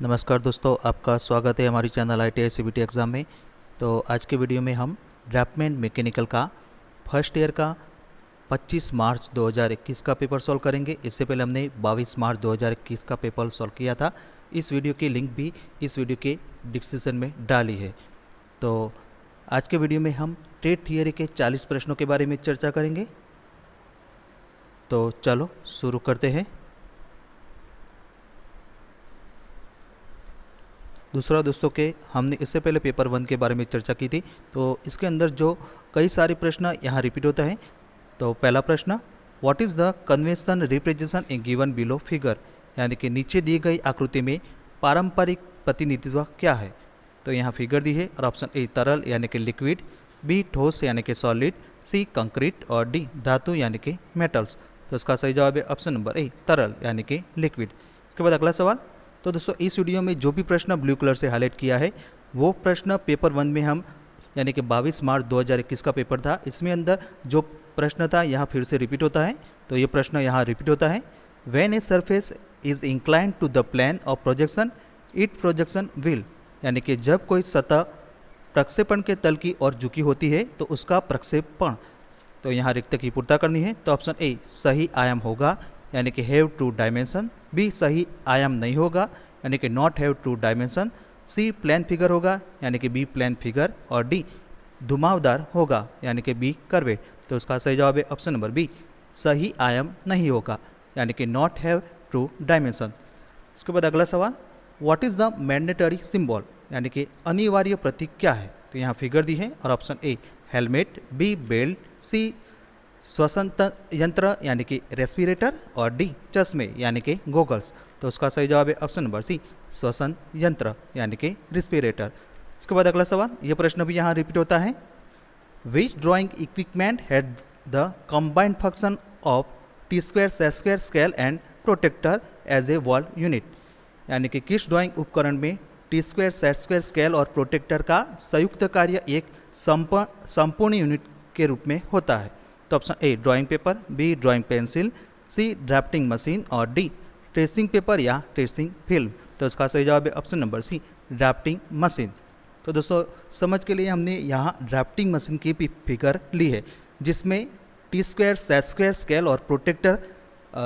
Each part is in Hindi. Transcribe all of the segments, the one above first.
नमस्कार दोस्तों, आपका स्वागत है हमारी चैनल ITI CBT एग्ज़ाम में। तो आज के वीडियो में हम ड्राफ्टमैन मैकेनिकल का फर्स्ट ईयर का 25 मार्च 2021 का पेपर सॉल्व करेंगे। इससे पहले हमने 22 मार्च 2021 का पेपर सॉल्व किया था। इस वीडियो की लिंक भी इस वीडियो के डिस्क्रिप्शन में डाली है। तो आज के वीडियो में हम ट्रेड थियरी के 40 प्रश्नों के बारे में चर्चा करेंगे। तो चलो शुरू करते हैं। दूसरा दोस्तों के हमने इससे पहले पेपर 1 के बारे में चर्चा की थी, तो इसके अंदर जो कई सारे प्रश्न यहाँ रिपीट होता है। तो पहला प्रश्न, what is the convention representation in given below figure, यानी कि नीचे दी गई आकृति में पारंपरिक प्रतिनिधित्व क्या है। तो यहाँ फिगर दी है और ऑप्शन ए तरल यानी कि लिक्विड, बी ठोस यानी कि सॉलिड, सी कंक्रीट और डी धातु यानी कि मेटल्स। तो इसका सही जवाब है ऑप्शन नंबर ए तरल यानी कि लिक्विड। इसके बाद अगला सवाल। तो दोस्तों इस वीडियो में जो भी प्रश्न ब्लू कलर से हाईलाइट किया है वो प्रश्न पेपर 1 में हम यानी कि 22 मार्च 2021 का पेपर था, इसमें अंदर जो प्रश्न था यहाँ फिर से रिपीट होता है। तो ये प्रश्न यहाँ रिपीट होता है, when a surface is inclined to the plane of projection it projection will, यानी कि जब कोई सतह प्रक्षेपण के तल की ओर झुकी होती है तो उसका प्रक्षेपण। तो यहाँ रिक्त की पूर्ता करनी है। तो ऑप्शन ए सही आयाम होगा यानी कि हैव टू डायमेंशन, बी सही आयाम नहीं होगा यानी कि not have two dimension, C plane figure होगा यानी कि बी प्लेन फिगर और डी घुमावदार होगा यानी कि बी कर्वेट। तो उसका सही जवाब है ऑप्शन नंबर बी सही आयाम नहीं होगा यानी कि नॉट हैव टू डायमेंशन। इसके बाद अगला सवाल, what is the mandatory symbol, यानी कि अनिवार्य प्रतीक क्या है। तो यहाँ फिगर दी है और option A helmet, B belt, C श्वसन यंत्र यानी कि रेस्पिरेटर और डी चश्मे यानी कि गोगल्स। तो उसका सही जवाब है ऑप्शन नंबर सी श्वसन यंत्र यानी कि रेस्पिरेटर। इसके बाद अगला सवाल, यह प्रश्न भी यहाँ रिपीट होता है, which drawing equipment had the combined function of T square set square scale and protractor as a whole unit, यानी कि किस ड्राइंग उपकरण में T square set square scale और प्रोटेक्टर का संयुक्त कार्य एक संपूर्ण यूनिट के रूप में होता है। तो option A drawing paper, B drawing pencil, C drafting machine और डी ट्रेसिंग पेपर या ट्रेसिंग फिल्म। तो इसका सही जवाब है option number C drafting machine. तो दोस्तों समझ के लिए हमने यहाँ ड्राफ्टिंग मशीन की भी फिगर ली है जिसमें T square set square scale और प्रोटेक्टर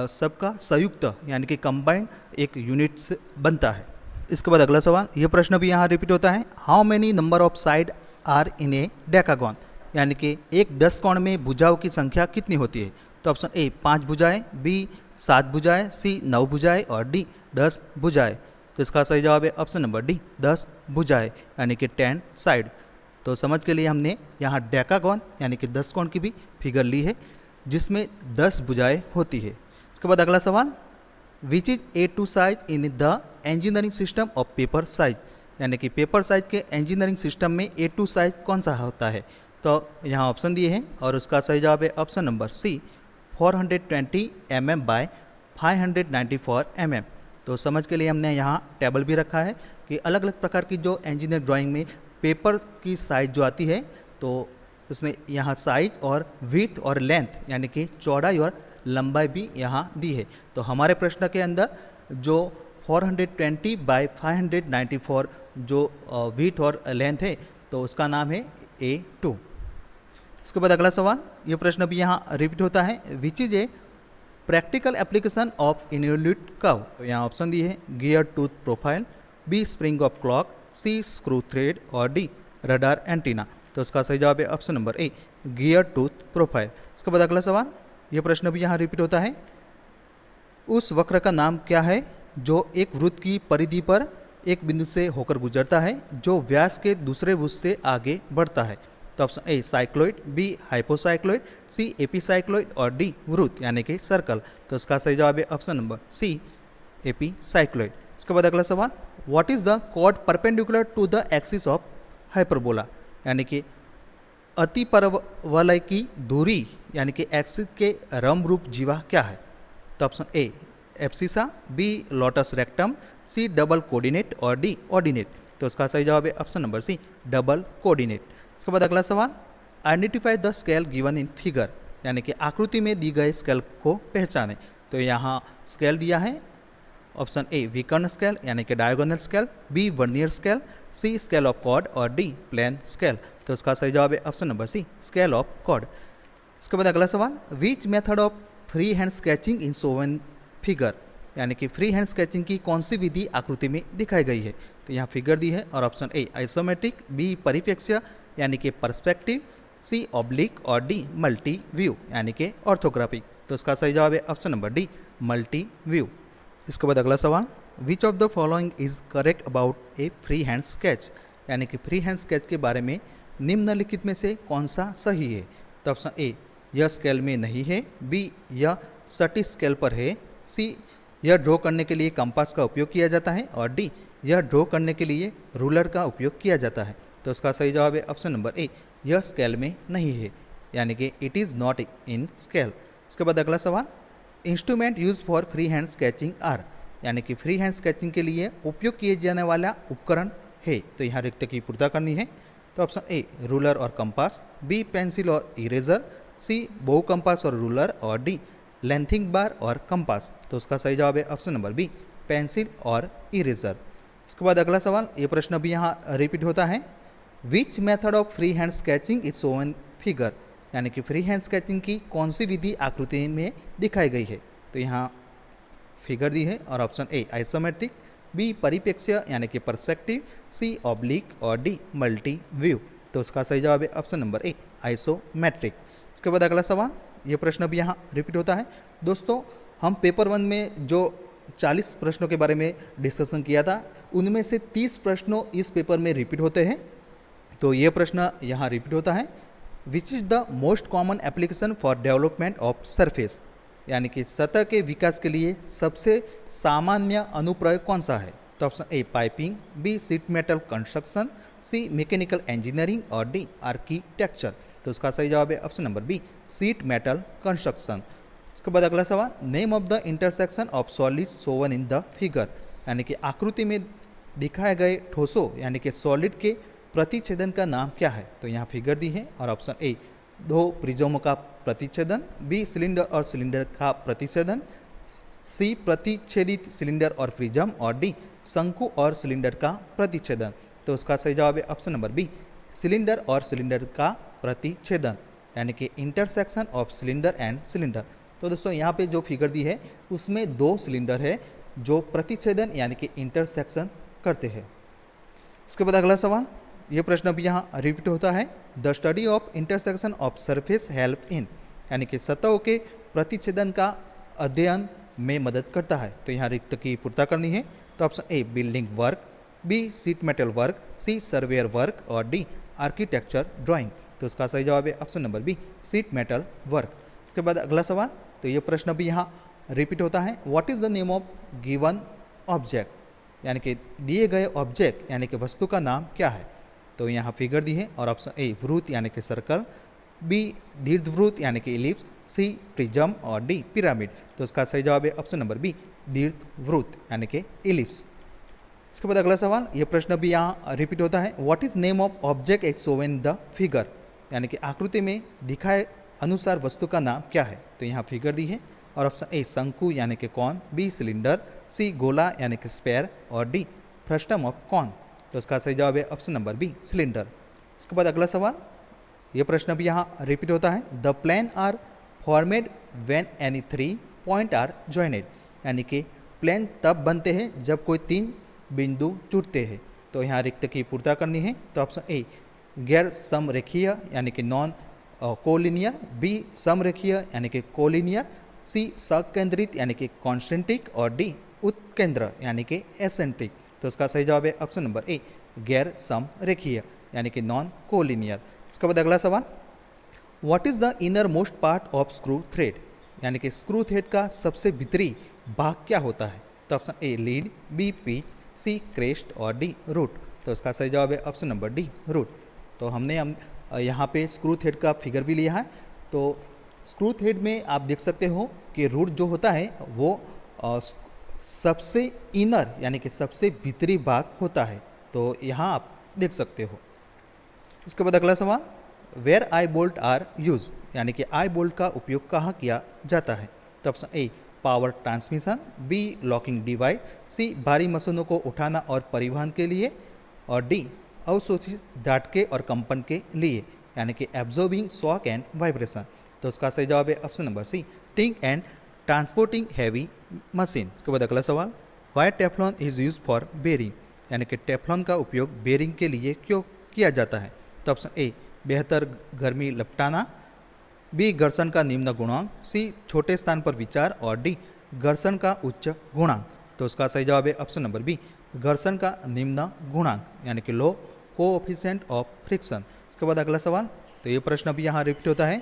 सबका संयुक्त यानी कि कंबाइंड एक यूनिट से बनता है। इसके बाद अगला सवाल, यह प्रश्न भी यहाँ रिपीट होता है, how many number of side are in a decagon, यानी कि एक 10 कोण में भुजाओं की संख्या कितनी होती है। तो ऑप्शन ए 5 भुजाएं, बी 7 भुजाएं, सी 9 भुजाएं और डी 10 भुजाएं। तो इसका सही जवाब है ऑप्शन नंबर डी 10 भुजाएं यानी कि 10 साइड। तो समझ के लिए हमने यहाँ डेकागॉन यानी कि 10 कोण की भी फिगर ली है जिसमें 10 भुजाएं होती है। इसके बाद अगला सवाल, which is A2 size in the engineering system of paper size, यानी कि पेपर साइज के इंजीनियरिंग सिस्टम में A2 साइज कौन सा होता है। तो यहाँ ऑप्शन दिए हैं और उसका सही जवाब है option number C 420 mm by 594 mm। तो समझ के लिए हमने यहाँ टेबल भी रखा है कि अलग अलग प्रकार की जो इंजीनियर ड्राइंग में पेपर की साइज जो आती है तो इसमें यहाँ साइज और विड्थ और लेंथ यानी कि चौड़ाई और लंबाई भी यहाँ दी है। तो हमारे प्रश्न के अंदर जो 420 बाय 594 जो विड्थ और लेंथ है तो उसका नाम है A2। इसके बाद अगला सवाल, यह प्रश्न भी यहाँ रिपीट होता है, which is a practical application of involute curve. तो यहाँ ऑप्शन दिए है, gear tooth profile, B spring of clock, C screw thread और डी रडार एंटीना। तो इसका सही जवाब है option number A gear tooth profile. इसके बाद अगला सवाल, यह प्रश्न भी यहाँ रिपीट होता है, उस वक्र का नाम क्या है जो एक वृत्त की परिधि पर एक बिंदु से होकर गुजरता है जो व्यास के दूसरे भुज से आगे बढ़ता है। तो ऑप्शन ए साइक्लोइड, बी हाइपोसाइक्लोइड, सी एपीसाइक्लोइड और डी वृत्त यानी कि सर्कल। तो इसका सही जवाब है ऑप्शन नंबर सी एपीसाइक्लोइड। इसके बाद अगला सवाल, what is the chord perpendicular to the axis of hyperbola, यानी कि अति परवलय की दूरी यानी कि एक्सिस के रमरूप जीवा क्या है। तो option A abscissa, B latus rectum, C double coordinate और डी ऑर्डिनेट। तो इसका सही जवाब है option number C double coordinate. इसके बाद अगला सवाल, identify the scale given in figure, यानी कि आकृति में दी गए स्केल को पहचानें। तो यहाँ स्केल दिया है ऑप्शन ए विकर्ण स्केल यानी कि diagonal scale, B vernier scale, C scale of chord और डी प्लेन स्केल। तो इसका सही जवाब है option number C scale of chord. इसके बाद अगला सवाल, which method of free hand sketching in shown figure, यानी कि फ्री हैंड स्केचिंग की कौन सी विधि आकृति में दिखाई गई है। तो यहाँ फिगर दी है और ऑप्शन ए आइसोमेट्रिक, बी परिप्रेक्ष्य यानी कि पर्सपेक्टिव, सी ऑब्लिक और डी मल्टी व्यू यानी कि ऑर्थोग्राफी। तो इसका सही जवाब है option number D multi view. इसके बाद अगला सवाल, which of the following is correct about A free hand sketch, यानी कि फ्री हैंड स्केच के बारे में निम्नलिखित में से कौन सा सही है। तो ऑप्शन ए यह स्केल में नहीं है, बी यह सटी स्केल पर है, सी यह ड्रॉ करने के लिए कंपास का उपयोग किया जाता है और डी यह ड्रॉ करने के लिए रूलर का उपयोग किया जाता है। तो इसका सही जवाब है ऑप्शन नंबर ए यह स्केल में नहीं है, यानी कि it is not in scale. इसके बाद अगला सवाल, instrument use for free hand sketching are, यानी कि फ्री हैंड स्केचिंग के लिए उपयोग किए जाने वाला उपकरण है। तो यहाँ रिक्त की पूर्ता करनी है। तो ऑप्शन ए रूलर और कंपास, बी पेंसिल और इरेजर, सी बो कंपास और रूलर और डी लेंथिंग बार और कंपास। तो उसका सही जवाब है ऑप्शन नंबर बी पेंसिल और इरेजर। इसके बाद अगला सवाल, ये प्रश्न भी यहाँ रिपीट होता है, विच method of free hand sketching is Sovan figure, यानी कि फ्री हैंड स्केचिंग की कौन सी विधि आकृति में दिखाई गई है। तो यहाँ फिगर दी है और ऑप्शन ए आइसोमेट्रिक, बी परिप्रेक्ष्य यानी कि पर्सपेक्टिव, सी ऑब्लिक और डी मल्टी व्यू। तो उसका सही जवाब है ऑप्शन नंबर ए आइसोमेट्रिक। इसके बाद अगला सवाल, ये प्रश्न भी यहाँ रिपीट होता है। दोस्तों हम पेपर 1 में जो 40 प्रश्नों के बारे में डिस्कशन किया था, उनमें से 30 प्रश्नों इस पेपर में रिपीट होते हैं। तो ये प्रश्न यहाँ रिपीट होता है, which is the most common application for development of surface, यानी कि सतह के विकास के लिए सबसे सामान्य अनुप्रयोग कौन सा है। तो option A piping, B sheet metal construction, C mechanical engineering और डी आर्किटेक्चर। तो इसका सही जवाब है option number B sheet metal construction. इसके बाद अगला सवाल, name of the intersection of solid shown in the figure, यानी कि आकृति में दिखाए गए ठोसों यानी कि सॉलिड के प्रतिच्छेदन का नाम क्या है। तो यहाँ फिगर दी है और ऑप्शन ए दो प्रिज्मों का प्रतिच्छेदन, बी सिलेंडर और सिलेंडर का प्रतिच्छेदन, सी प्रतिच्छेदित सिलेंडर और प्रिज्म और डी शंकु और सिलेंडर का प्रतिच्छेदन। तो उसका सही जवाब है ऑप्शन नंबर बी सिलेंडर और सिलेंडर का प्रतिच्छेदन, यानी कि intersection of cylinder and cylinder. तो दोस्तों यहाँ पे जो फिगर दी है उसमें 2 सिलेंडर है जो प्रतिच्छेदन यानी कि इंटरसेक्शन करते हैं। इसके बाद अगला सवाल, ये प्रश्न भी यहाँ रिपीट होता है, the study of intersection of surface help in, यानी कि सतहों के प्रतिच्छेदन का अध्ययन में मदद करता है। तो यहाँ रिक्त की पूर्ता करनी है। तो option A building work, B sheet metal work, C surveyor work और डी आर्किटेक्चर ड्राइंग। तो इसका सही जवाब है option number B sheet metal work. इसके बाद अगला सवाल, तो ये प्रश्न भी यहाँ रिपीट होता है, what is the name of given object, यानी कि दिए गए ऑब्जेक्ट यानी कि वस्तु का नाम क्या है। तो यहाँ फिगर दी है और ऑप्शन ए वृत्त यानी कि सर्कल, बी दीर्घवृत्त यानी कि इलिप्स, सी प्रिज्म और डी पिरामिड। तो इसका सही जवाब है ऑप्शन नंबर बी दीर्घवृत्त यानी कि इलिप्स। इसके बाद अगला सवाल, ये प्रश्न भी यहाँ रिपीट होता है, what is name of object as shown in the figure, यानी कि आकृति में दिखाए अनुसार वस्तु का नाम क्या है। तो यहाँ फिगर दी है और ऑप्शन ए शंकु यानी कि कॉन, बी सिलेंडर, सी गोला यानी कि स्पेयर और डी फ्रस्टम ऑफ कॉन। तो इसका सही जवाब है ऑप्शन नंबर बी सिलेंडर। इसके बाद अगला सवाल, ये प्रश्न भी यहाँ रिपीट होता है, the plane are formed when any 3 point are joined, यानी कि प्लेन तब बनते हैं जब कोई 3 बिंदु जुड़ते हैं। तो यहाँ रिक्त की पूर्ता करनी है। तो ऑप्शन ए गैर समरेखीय यानी कि नॉन कोलिनियर, बी समरेखीय यानी कि कोलिनियर, सी सकेंद्रित यानी कि कॉन्सेंट्रिक और डी उत्केंद्र यानी कि एसेंट्रिक। तो इसका सही जवाब है ऑप्शन नंबर ए गैर समरेखीय यानी कि नॉन कोलिनियर। इसके बाद अगला सवाल, what is the inner most part of screw thread, यानी कि स्क्रू थ्रेड का सबसे भीतरी भाग क्या होता है। तो option A lead, B pitch, C crest और डी रूट। तो इसका सही जवाब है ऑप्शन नंबर डी रूट। तो हमने यहाँ पे स्क्रू थ्रेड का फिगर भी लिया है। तो स्क्रू थ्रेड में आप देख सकते हो कि रूट जो होता है वो सबसे इनर यानी कि सबसे भीतरी भाग होता है। तो यहाँ आप देख सकते हो। इसके बाद अगला सवाल, where eye bolt are use, यानी कि आई बोल्ट का उपयोग कहाँ किया जाता है। तो option A power transmission, B locking device, C भारी मशीनों को उठाना और परिवहन के लिए, और डी अवशोषित झटके और कंपन के लिए, यानी कि एब्जॉर्बिंग शॉक एंड वाइब्रेशन। तो उसका सही जवाब है ऑप्शन नंबर सी, टिंग एंड ट्रांसपोर्टिंग हैवी मशीन। इसके बाद अगला सवाल, why Teflon is use for bearing, यानी कि टेफ्लॉन का उपयोग बेरिंग के लिए क्यों किया जाता है। तो ऑप्शन ए बेहतर गर्मी लपटाना, बी घर्षण का निम्न गुणांक, सी छोटे स्थान पर विचार, और डी घर्षण का उच्च गुणांक। तो उसका सही जवाब है ऑप्शन नंबर बी, घर्षण का निम्न गुणांक, यानी कि लो कोएफिशिएंट ऑफ फ्रिक्शन। इसके बाद अगला सवाल, तो ये प्रश्न भी यहाँ रिपीट होता है,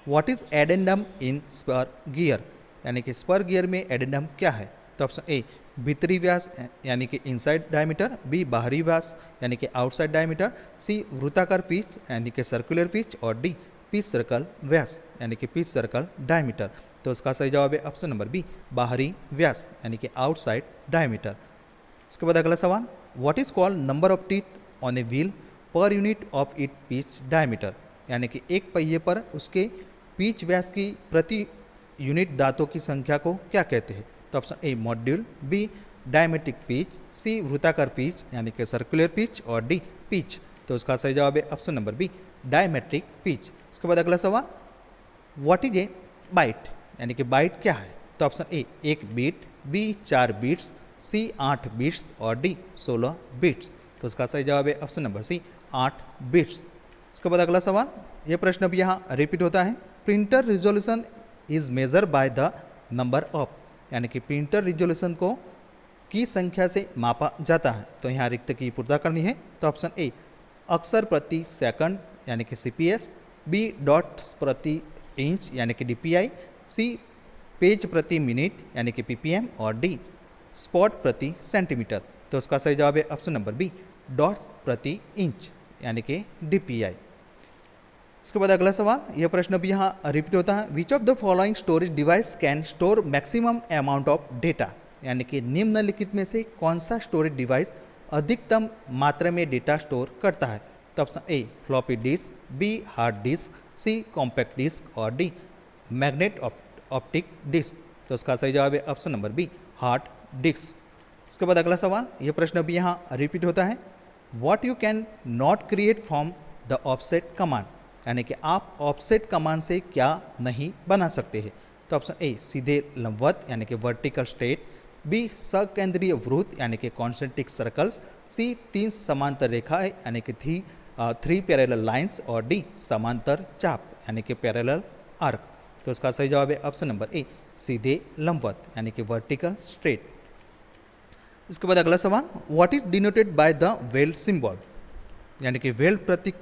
what is addendum in spur gear, यानी कि स्पर गियर में एडेंडम क्या है। तो ऑप्शन ए भीतरी व्यास यानी कि इनसाइड डायमीटर, बी बाहरी व्यास यानी कि आउटसाइड डायमीटर, सी वृत्ताकार पिच यानी कि सर्कुलर पिच, और डी पिच सर्कल व्यास यानी कि पिच सर्कल डायमीटर। तो उसका सही जवाब है ऑप्शन नंबर बी, बाहरी व्यास यानी कि आउटसाइड डायमीटर। इसके बाद अगला सवाल, what is called number of teeth on a wheel per unit of it pitch diameter, यानी कि एक पहिए पर उसके पिच व्यास की प्रति यूनिट दांतों की संख्या को क्या कहते हैं। तो option A module, B diametric pitch, C वृत्ताकार पिच यानी कि सर्कुलर पिच, और डी पिच। तो उसका सही जवाब है option number B, diametric pitch. इसके बाद अगला सवाल, व्हाट इज ए बाइट, यानी कि बाइट क्या है। तो option A 1 bit, B 4 bits, C 8 bits, और डी 16 बीट्स। तो उसका सही जवाब है ऑप्शन नंबर सी, 8 बीट्स। इसके बाद अगला सवाल, यह प्रश्न भी यहाँ रिपीट होता है, printer resolution is measure by the number of, यानी कि प्रिंटर रिजोल्यूशन को की संख्या से मापा जाता है। तो यहाँ रिक्त की पूर्ता करनी है। तो ऑप्शन ए अक्षर प्रति सेकंड यानी कि सीपीएस, बी डॉट्स प्रति इंच यानी कि डीपीआई, सी पेज प्रति मिनट यानी कि पीपीएम, और डी स्पॉट प्रति सेंटीमीटर। तो उसका सही जवाब है ऑप्शन नंबर बी, डॉट्स प्रति इंच यानी कि डीपीआई। इसके बाद अगला सवाल, यह प्रश्न भी यहाँ रिपीट होता है, which of the following storage device can store maximum amount of data, यानी कि निम्नलिखित में से कौन सा स्टोरेज डिवाइस अधिकतम मात्रा में डेटा स्टोर करता है। तो option A floppy disk, B hard disk, C compact disk, और डी मैग्नेट ऑप्टिक डिस्क। तो उसका सही जवाब है option number B, hard disk. इसके बाद अगला सवाल, यह प्रश्न भी यहाँ रिपीट होता है, what you can not create from the offset command, यानी कि आप ऑफसेट कमांड से क्या नहीं बना सकते हैं। तो ऑप्शन ए सीधे लंबवत यानी कि वर्टिकल स्ट्रेट, बी सकेंद्रीय वृत्त यानी कि कॉन्सेंट्रिक सर्कल्स, सी 3 समांतर रेखाएं यानी कि 3 पैरेलल लाइंस, और डी समांतर चाप यानी कि पैरेलल आर्क। तो इसका सही जवाब है ऑप्शन नंबर ए सीधे लंबवत यानी कि वर्टिकल स्ट्रेट। इसके बाद अगला सवाल, what is denoted by the weld symbol, यानी कि वेल्ड प्रतीक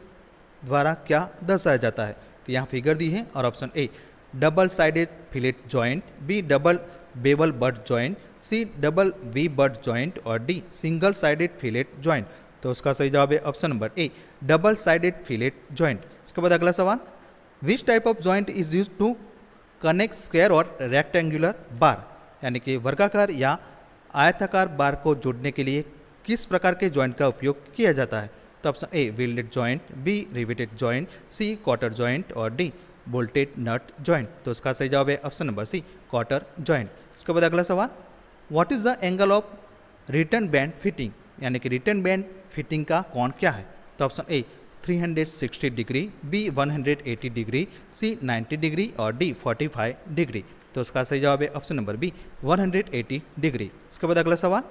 द्वारा क्या दर्शाया जाता है। तो यहाँ फिगर दी है, और option A double sided fillet joint, B double bevel butt joint, C double V butt joint, और D single sided fillet joint. तो उसका सही जवाब है option number A double sided fillet joint. इसके बाद अगला सवाल, which type of joint is use to connect square और रेक्टेंगुलर बार, यानी कि वर्गाकार या आयताकार बार को जोड़ने के लिए किस प्रकार के जॉइंट का उपयोग किया जाता है। तो option A welded joint, B riveted joint, C quarter joint, और डी बोल्टेड नट जॉइंट। तो उसका सही जवाब है option number C quarter joint. इसके बाद अगला सवाल, what is the angle of return bend fitting, यानी कि रिटर्न बैंड फिटिंग का कोण क्या है। तो option A 360 degree, B 180 degree, C 90 degree, और डी 45 डिग्री। तो उसका सही जवाब है ऑप्शन नंबर बी 180 डिग्री। इसके बाद अगला सवाल,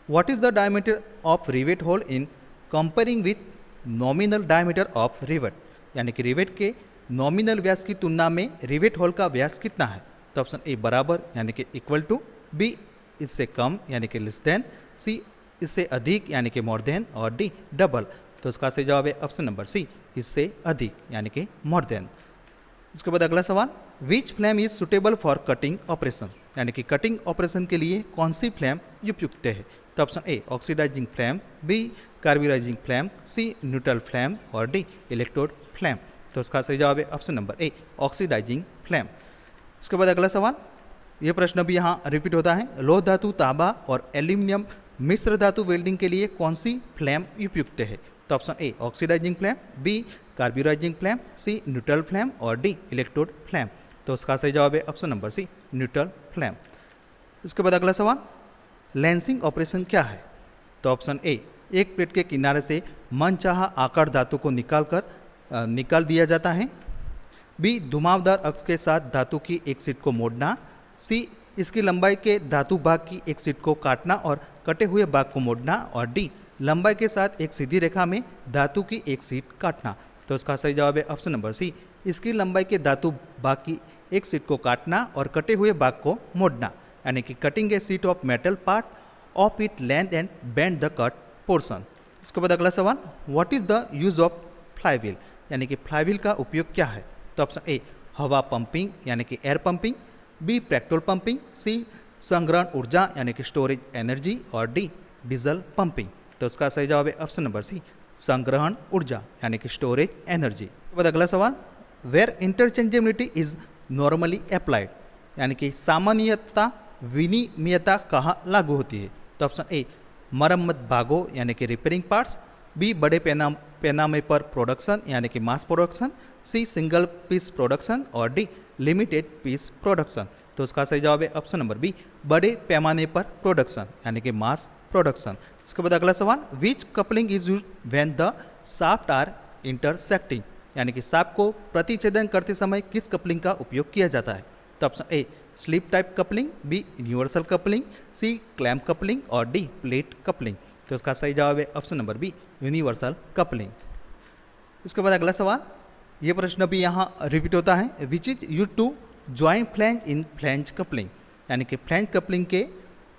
what is the diameter of rivet hole in comparing with nominal diameter of rivet, यानी कि रिवेट के नॉमिनल व्यास की तुलना में रिवेट होल का व्यास कितना है। तो ऑप्शन ए बराबर यानी कि इक्वल टू, बी इससे कम यानी कि लेस देन, सी इससे अधिक यानी कि मोर देन, और डी डबल। तो इसका सही जवाब है ऑप्शन नंबर सी इससे अधिक यानी कि मोर देन। इसके बाद अगला सवाल, which flame is suitable for cutting operation, यानी कि कटिंग ऑपरेशन के लिए कौन सी फ्लेम उपयुक्त है। तो option A oxidising flame, B carburising flame, C neutral flame, और डी इलेक्ट्रोड फ्लेम। तो उसका सही जवाब है option number A oxidising flame. इसके बाद अगला सवाल, यह प्रश्न भी यहाँ रिपीट होता है, लोह धातु, तांबा और एल्यूमिनियम मिश्र धातु वेल्डिंग के लिए कौन सी फ्लेम उपयुक्त है। तो option A oxidising flame, B carburising flame, C neutral flame, और डी इलेक्ट्रोड फ्लेम। तो उसका सही जवाब है option number C neutral flame. इसके बाद अगला सवाल, लेंसिंग ऑपरेशन क्या है? तो ऑप्शन ए, एक प्लेट के किनारे से मनचाहा आकार धातु को निकाल दिया जाता है। बी, घुमावदार अक्ष के साथ धातु की एक शीट को मोड़ना। सी, इसकी लंबाई के धातु भाग की एक शीट को काटना और कटे हुए भाग को मोड़ना। और डी, लंबाई के साथ एक सीधी रेखा में धातु की एक शीट काटना। तो इसका सही जवाब है ऑप्शन नंबर सी, इसकी लंबाई के धातु भाग की एक शीट को काटना और कटे हुए भाग को मोड़ना, यानी कि cutting A sheet of metal part of it length and bend the cut portion. इसके बाद अगला सवाल, what is the use of flywheel, यानी कि फ्लाईव्हील का उपयोग क्या है? तो ऑप्शन ए, हवा पंपिंग यानी कि air pumping. B, petrol pumping. C, संग्रहण ऊर्जा यानी कि स्टोरेज एनर्जी। और डी, डीजल पंपिंग। तो इसका सही जवाब है ऑप्शन नंबर सी, संग्रहण ऊर्जा यानी कि स्टोरेज एनर्जी। उसके बाद अगला सवाल, where interchangeability is normally applied, यानी कि सामान्यता विनिमयता कहाँ लागू होती है? तो ऑप्शन ए, मरम्मत भागों यानी कि रिपेयरिंग पार्ट्स। बी, बड़े पैमाने पर प्रोडक्शन यानी कि मास प्रोडक्शन। सी, सिंगल पीस प्रोडक्शन। और डी, लिमिटेड पीस प्रोडक्शन। तो इसका सही जवाब है ऑप्शन नंबर बी, बड़े पैमाने पर प्रोडक्शन यानी कि मास प्रोडक्शन। इसके बाद अगला सवाल, which coupling is use when the shaft are intersecting, यानी कि शाफ्ट को प्रतिच्छेदन करते समय किस कपलिंग का उपयोग किया जाता है? तो option A, slip type coupling. B, universal coupling. C, clamp coupling. और डी, प्लेट कपलिंग। तो इसका सही जवाब है option number B, universal coupling. इसके बाद अगला सवाल, ये प्रश्न भी यहाँ रिपीट होता है, which is use to join flange in flange coupling, यानी कि फ्लैंज कपलिंग के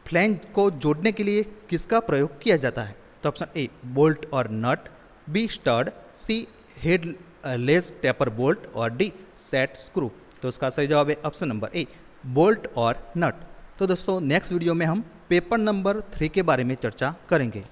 फ्लैंज को जोड़ने के लिए किसका प्रयोग किया जाता है? तो ऑप्शन ए, बोल्ट और nut. B, stud. C, headless taper bolt. और डी, सेट स्क्रू। तो इसका सही जवाब है ऑप्शन नंबर ए, बोल्ट और नट। तो दोस्तों नेक्स्ट वीडियो में हम पेपर नंबर 3 के बारे में चर्चा करेंगे।